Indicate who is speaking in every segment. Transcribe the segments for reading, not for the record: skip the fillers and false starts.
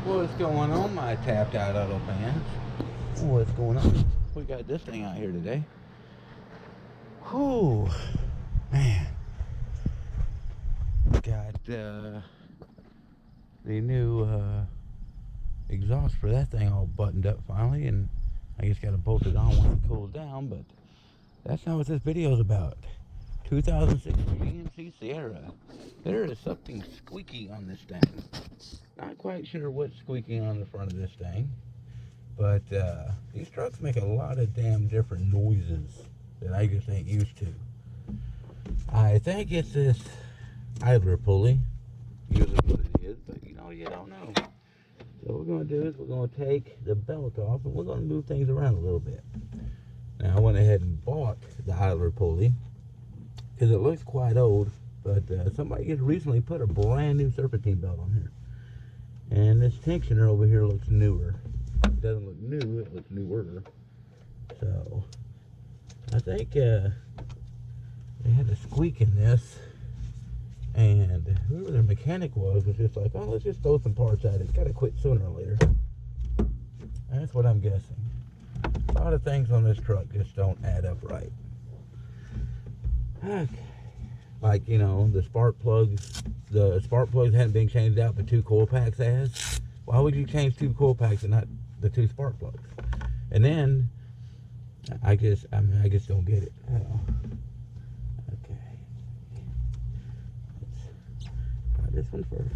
Speaker 1: What's going on, my tapped out auto fans? What's going on? We got this thing out here today. Whew, man. Got the new exhaust for that thing all buttoned up finally, and I just got to bolt it on when it cools down, but that's not what this video is about. 2006 G.M.C Sierra. There is something squeaky on this thing. Not quite sure what's squeaking on the front of this thing, but these trucks make a lot of damn different noises that I just ain't used to. I think it's this idler pulley, usually what it is, but you know, you don't know. So what we're going to do is we're going to take the belt off and we're going to move things around a little bit. Now I went ahead and bought the idler pulley because it looks quite old, but somebody just recently put a brand new serpentine belt on here. And this tensioner over here looks newer. It doesn't look new, it looks newer. So I think they had a squeak in this, and whoever their mechanic was just like, oh, let's just throw some parts at it. It's got to quit sooner or later. And that's what I'm guessing. A lot of things on this truck just don't add up right. Okay. Like, you know, the spark plugs hadn't been changed out, but 2 coil packs has. Why would you change 2 coil packs and not the 2 spark plugs? And then I just don't get it. Oh. Okay. Let's try this one first.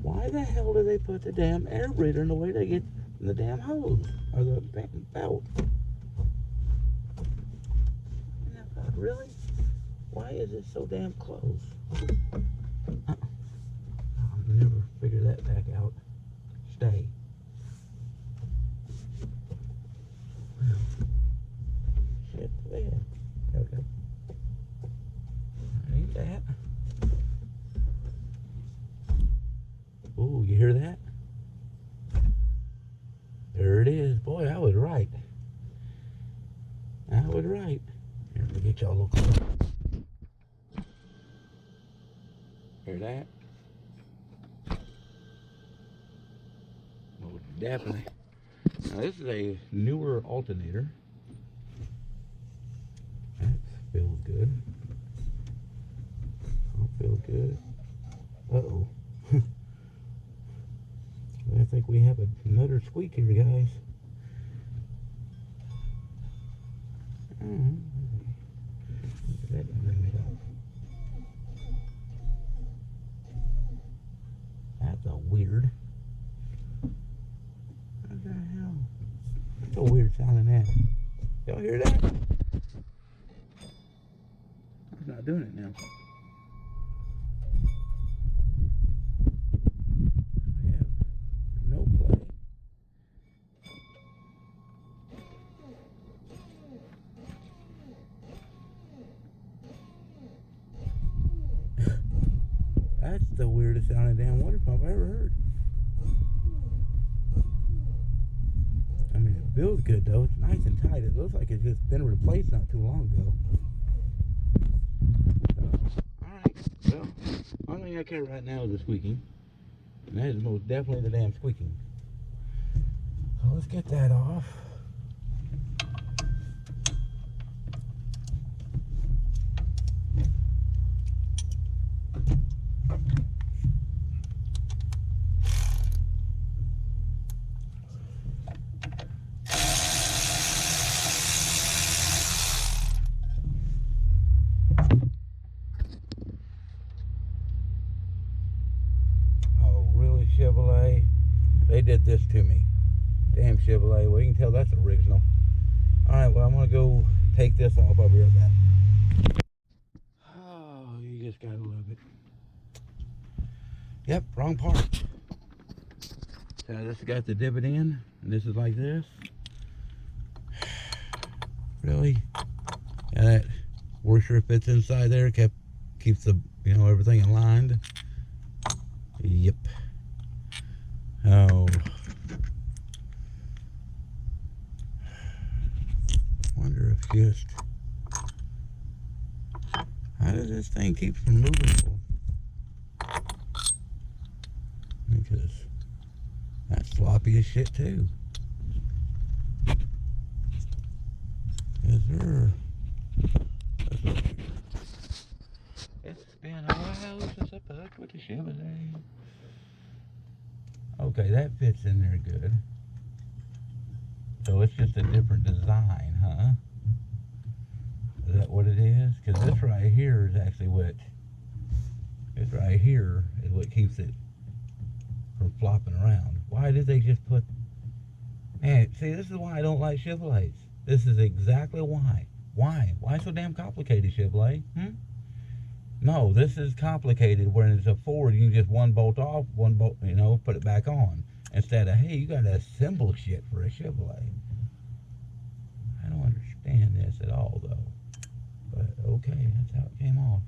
Speaker 1: Why the hell do they put the damn air breather in the way they get the damn hose or the damn belt? Really? Why is it so damn close? I'll never figure that back out. Stay. Shit, there. Okay. Ain't that? Ooh, you hear that? There it is. Boy, I was right. I was right. Here, let me get y'all a little closer. Hear that? Oh, definitely. Now this is a newer alternator. That feels good. That feels good. Uh-oh. I think we have another squeak here, guys. That's a weird. What the hell? That's a weird sounding that. Y'all hear that? It's not doing it now. We have no play. That's the weirdest sounding damn water pump I ever heard. I mean, it feels good though. It's nice and tight. It looks like it's just been replaced not too long ago. Alright, well, only thing I care right now is the squeaking. And that is most definitely the damn squeaking. So let's get that off. Chevrolet, they did this to me. Damn Chevrolet. Well, you can tell that's original. Alright, well, I'm going to go take this off. I'll be right back. Oh, you just got to love it. Yep, wrong part. So this has got the divot in, and this is like this. Really? Yeah, that washer fits inside there, keeps the, you know, everything aligned. Yep. Oh, wonder if just, how does this thing keep from moving? Because That's sloppy as shit too. Yes, sir. It's been a while since I fucked with the Chevrolet. Okay, that fits in there good. So it's just a different design, huh? Is that what it is? Because this right here is actually what, this right here is what keeps it from flopping around. Why did they just put, man, see, this is why I don't like Chevrolets. This is exactly why. Why? Why so damn complicated, Chevrolet? No, this is complicated. When it's a Ford, you can just one bolt off, one bolt, you know, put it back on. Instead of, hey, you got to assemble shit for a Chevrolet. I don't understand this at all, though. But, okay, that's how it came off.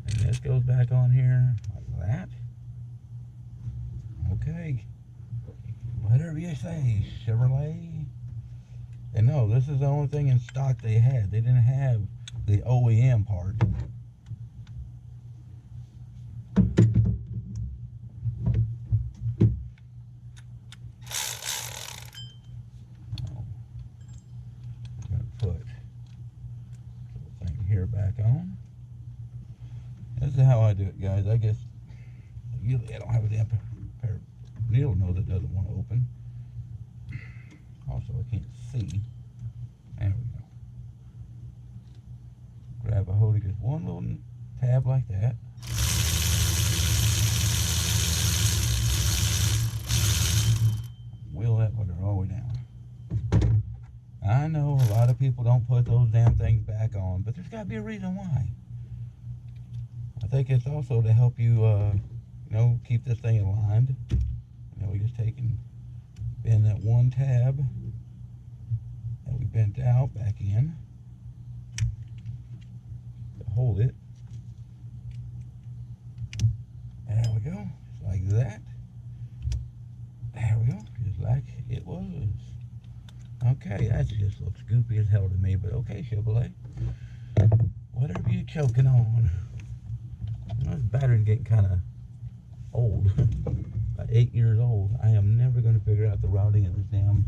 Speaker 1: And this goes back on here like that. Okay. Whatever you say, Chevrolet. And no, this is the only thing in stock they had. They didn't have the OEM part. I'm going to put the thing here back on. This is how I do it, guys. I guess usually I don't have a damn pair of needle nose that doesn't want to open. Also, I can't see. There we go. Grab a hold of just one little tab like that. Wheel that butter all the way down. I know a lot of people don't put those damn things back on, but there's got to be a reason why. I think it's also to help you, you know, keep this thing aligned. You know, we just take and bend that one tab that we bent out back in to hold it. There we go, just like that. There we go, just like it was. Okay, that just looks goopy as hell to me, but okay, Chevrolet. Whatever you're choking on. This battery's getting kind of old. About 8 years old. I am never going to figure out the routing of this damn.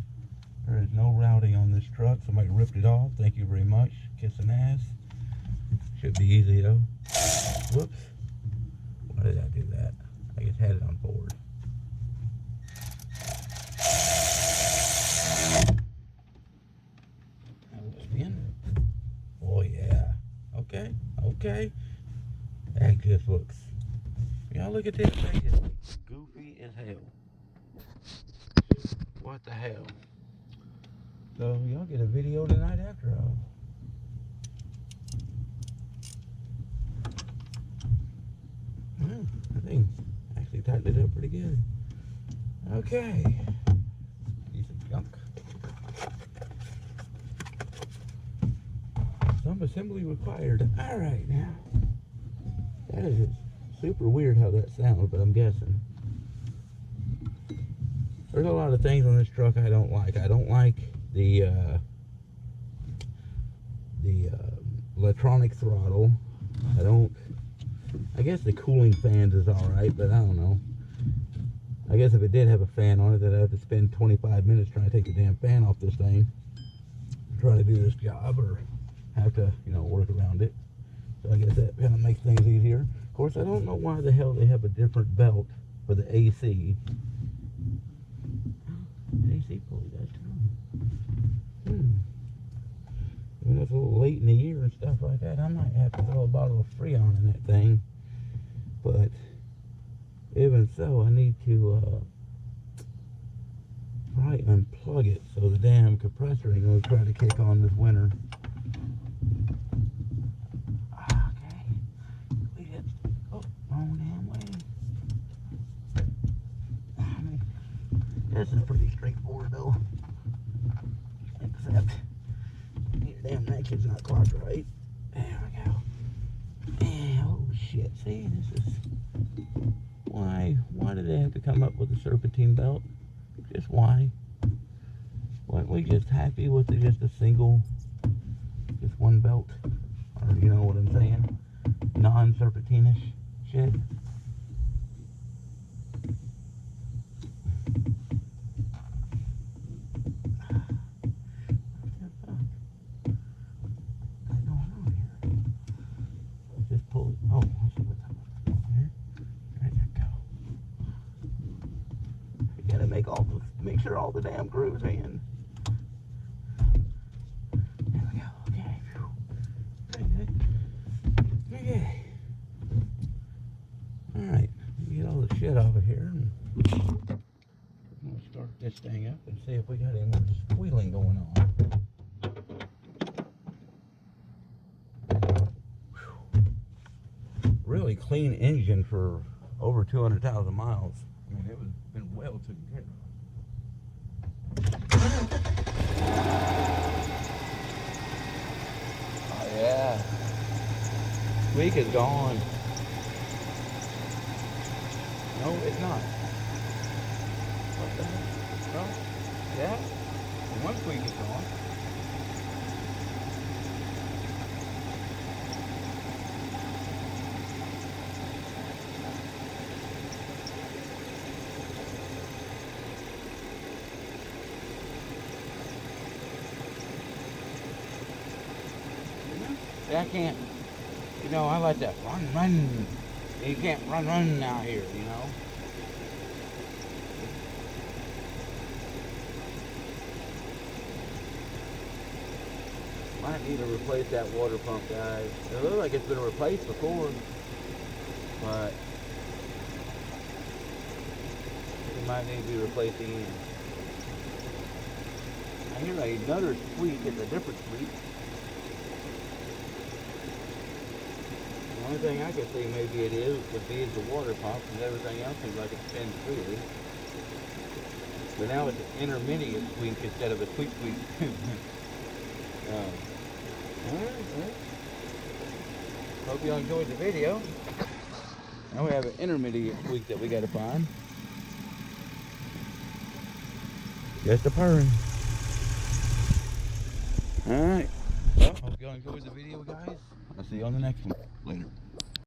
Speaker 1: There is no routing on this truck. Somebody ripped it off. Thank you very much. Kissing ass. Should be easy though. Whoops. Why did I do that? I just had it on forward. Spin. Oh yeah. Okay. Okay. That just looks. Y'all look at this. That just looks goofy as hell. What the hell? So y'all get a video tonight after all. Well, I think actually tightened it up pretty good. Okay. Decent junk. Some assembly required. Alright now. That is super weird how that sounds, but I'm guessing. There's a lot of things on this truck I don't like. I don't like the electronic throttle. I guess the cooling fans is alright, but I don't know. I guess if it did have a fan on it, then I'd have to spend 25 minutes trying to take the damn fan off this thing. Trying to do this job, or have to, you know, work around it. So I guess that kind of makes things easier. Of course, I don't know why the hell they have a different belt for the AC. AC pulley does too. When it's a little late in the year and stuff like that, I might have to throw a bottle of Freon in that thing. But even so, I need to probably unplug it so the damn compressor ain't gonna try to kick on this winter. Okay, we just wrong damn way. I mean, this is pretty straightforward though, except your damn connection's not clocked right. There we go. And, oh shit! See, this is why did they have to come up with a serpentine belt? Just why? Weren't we just happy with just a single, just one belt? Or you know what I'm saying? Non-serpentine-ish shit. make sure all the damn grooves in. There we go. Okay. Very good. Okay. All right. Get all the shit off of here. And I'm gonna start this thing up and see if we got any more squealing going on. Really clean engine for over 200,000 miles. I mean, it was been well taken care of. Oh yeah, squeak is gone. No, it's not. What the heck? No, yeah, one squeak is gone. I can't, you know, I like that run. You can't run out here, you know. Might need to replace that water pump, guys. It looks like it's been replaced before, but it might need to be replaced again. I hear another squeak. It's a different squeak. The only thing I could see maybe would be the water pump, and everything else seems like it spins freely. But now it's an intermediate squeak instead of a squeak. Alright. Hope you all enjoyed the video. Now we have an intermediate squeak that we got to find. Just a purring. Alright. Well, hope you all enjoyed the video, guys. I'll see you on the next one. Later.